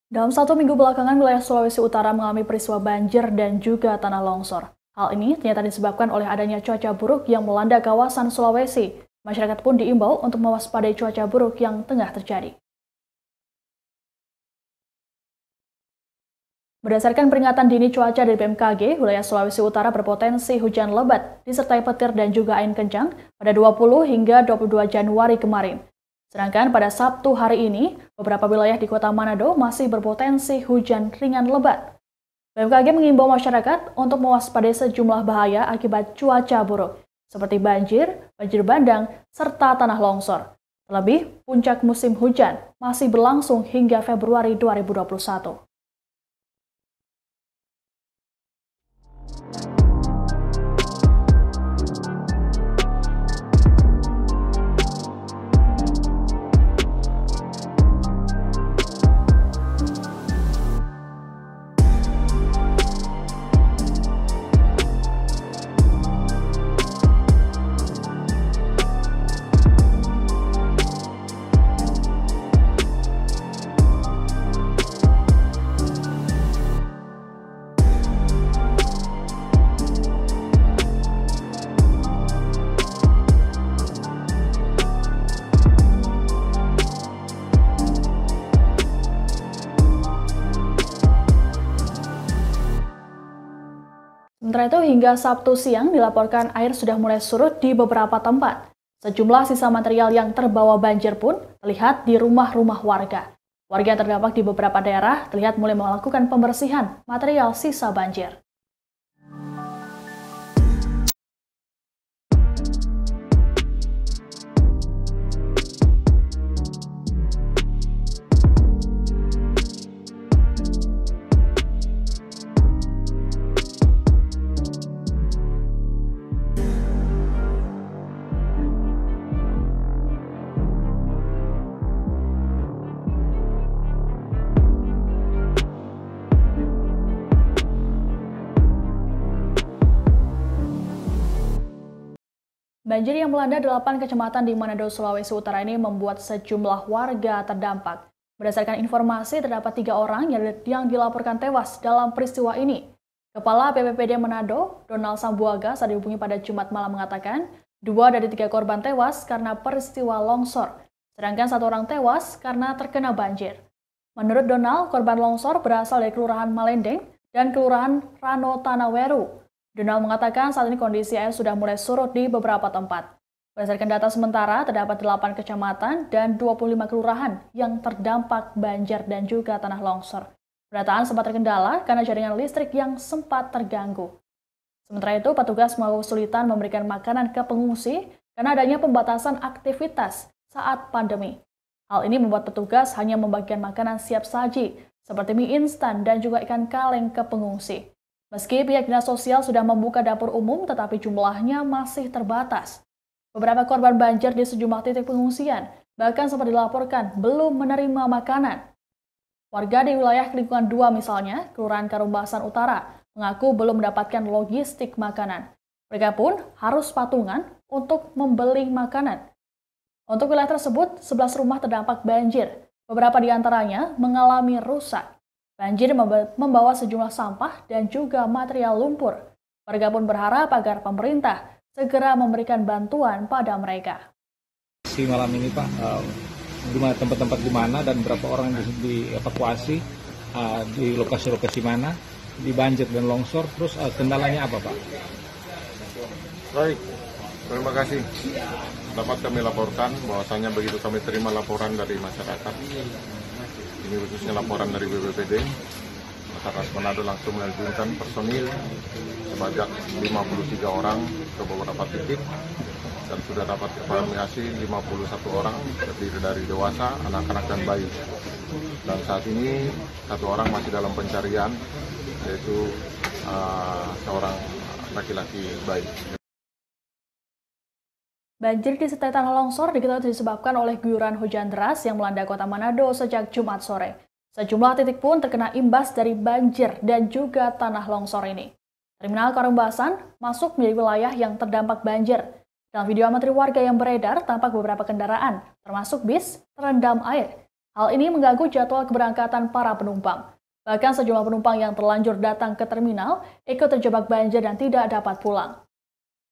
Dalam 1 minggu belakangan, wilayah Sulawesi Utara mengalami peristiwa banjir dan juga tanah longsor. Hal ini ternyata disebabkan oleh adanya cuaca buruk yang melanda kawasan Sulawesi. Masyarakat pun diimbau untuk mewaspadai cuaca buruk yang tengah terjadi. Berdasarkan peringatan dini cuaca dari BMKG, wilayah Sulawesi Utara berpotensi hujan lebat, disertai petir dan juga angin kencang pada 20 hingga 22 Januari kemarin. Sedangkan pada Sabtu hari ini, beberapa wilayah di kota Manado masih berpotensi hujan ringan lebat. BMKG mengimbau masyarakat untuk mewaspadai sejumlah bahaya akibat cuaca buruk, seperti banjir, banjir bandang, serta tanah longsor. Terlebih, puncak musim hujan masih berlangsung hingga Februari 2021. Sementara itu, hingga Sabtu siang dilaporkan air sudah mulai surut di beberapa tempat. Sejumlah sisa material yang terbawa banjir pun terlihat di rumah-rumah warga. Warga yang terdampak di beberapa daerah terlihat mulai melakukan pembersihan material sisa banjir. Banjir yang melanda 8 kecamatan di Manado, Sulawesi Utara ini membuat sejumlah warga terdampak. Berdasarkan informasi, terdapat 3 orang yang dilaporkan tewas dalam peristiwa ini. Kepala BPBD Manado, Donald Sambuaga, saat dihubungi pada Jumat malam mengatakan, 2 dari 3 korban tewas karena peristiwa longsor, sedangkan 1 orang tewas karena terkena banjir. Menurut Donald, korban longsor berasal dari Kelurahan Malendeng dan Kelurahan Rano Tanaweru. Donald mengatakan saat ini kondisi air sudah mulai surut di beberapa tempat. Berdasarkan data sementara, terdapat 8 kecamatan dan 25 kelurahan yang terdampak banjir dan juga tanah longsor. Pendataan sempat terkendala karena jaringan listrik yang sempat terganggu. Sementara itu, petugas mengaku kesulitan memberikan makanan ke pengungsi karena adanya pembatasan aktivitas saat pandemi. Hal ini membuat petugas hanya membagikan makanan siap saji, seperti mie instan dan juga ikan kaleng ke pengungsi. Meski pihak dinas sosial sudah membuka dapur umum, tetapi jumlahnya masih terbatas. Beberapa korban banjir di sejumlah titik pengungsian bahkan sempat dilaporkan belum menerima makanan. Warga di wilayah lingkungan 2 misalnya, Kelurahan Karumbasan Utara, mengaku belum mendapatkan logistik makanan. Mereka pun harus patungan untuk membeli makanan. Untuk wilayah tersebut, 11 rumah terdampak banjir. Beberapa di antaranya mengalami rusak. Banjir membawa sejumlah sampah dan juga material lumpur. Warga pun berharap agar pemerintah segera memberikan bantuan pada mereka. Malam ini Pak, tempat-tempat di mana dan berapa orang dievakuasi, di lokasi-lokasi mana, di banjir dan longsor, terus kendalanya apa Pak? Baik, terima kasih. Dapat kami laporkan bahwasanya begitu kami terima laporan dari masyarakat, ini khususnya laporan dari BPBD, Basarnas Manado langsung menerjunkan personil sebanyak 53 orang ke beberapa titik dan sudah dapat evakuasi 51 orang terdiri dari dewasa, anak-anak dan bayi. Dan saat ini 1 orang masih dalam pencarian, yaitu seorang laki-laki bayi. Banjir disertai tanah longsor diketahui disebabkan oleh guyuran hujan deras yang melanda kota Manado sejak Jumat sore. Sejumlah titik pun terkena imbas dari banjir dan juga tanah longsor ini. Terminal Karumbasan masuk menjadi wilayah yang terdampak banjir. Dalam video amatir warga yang beredar, tampak beberapa kendaraan, termasuk bis, terendam air. Hal ini mengganggu jadwal keberangkatan para penumpang. Bahkan sejumlah penumpang yang terlanjur datang ke terminal ikut terjebak banjir dan tidak dapat pulang.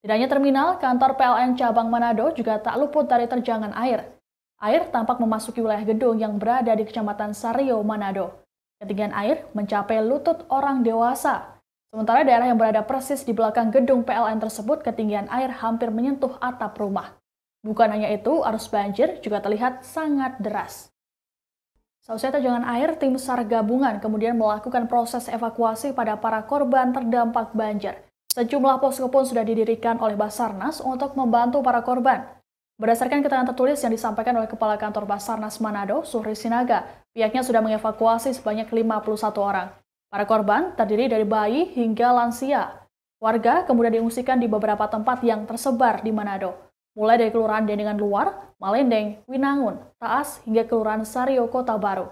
Tidak hanya terminal, kantor PLN Cabang Manado juga tak luput dari terjangan air. Air tampak memasuki wilayah gedung yang berada di Kecamatan Sario, Manado. Ketinggian air mencapai lutut orang dewasa. Sementara daerah yang berada persis di belakang gedung PLN tersebut, ketinggian air hampir menyentuh atap rumah. Bukan hanya itu, arus banjir juga terlihat sangat deras. Seusai terjangan air, tim SAR gabungan kemudian melakukan proses evakuasi pada para korban terdampak banjir. Sejumlah posko pun sudah didirikan oleh Basarnas untuk membantu para korban. Berdasarkan keterangan tertulis yang disampaikan oleh Kepala Kantor Basarnas Manado, Suhri Sinaga, pihaknya sudah mengevakuasi sebanyak 51 orang. Para korban terdiri dari bayi hingga lansia. Warga kemudian diungsikan di beberapa tempat yang tersebar di Manado, mulai dari Kelurahan Dendengan Luar, Malendeng, Winangun, Taas, hingga Kelurahan Sario, Kota Baru.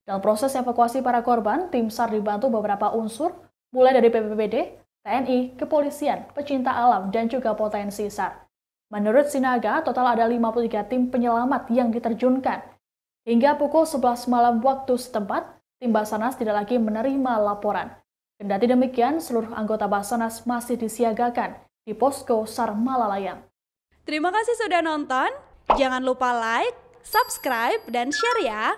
Dalam proses evakuasi para korban, tim SAR dibantu beberapa unsur, mulai dari BPBD, TNI, Kepolisian, Pecinta Alam, dan juga potensi SAR. Menurut Sinaga, total ada 53 tim penyelamat yang diterjunkan. Hingga pukul 11 malam waktu setempat, tim Basarnas tidak lagi menerima laporan. Kendati demikian, seluruh anggota Basarnas masih disiagakan di posko SAR Malalayang. Terima kasih sudah nonton. Jangan lupa like, subscribe, dan share ya.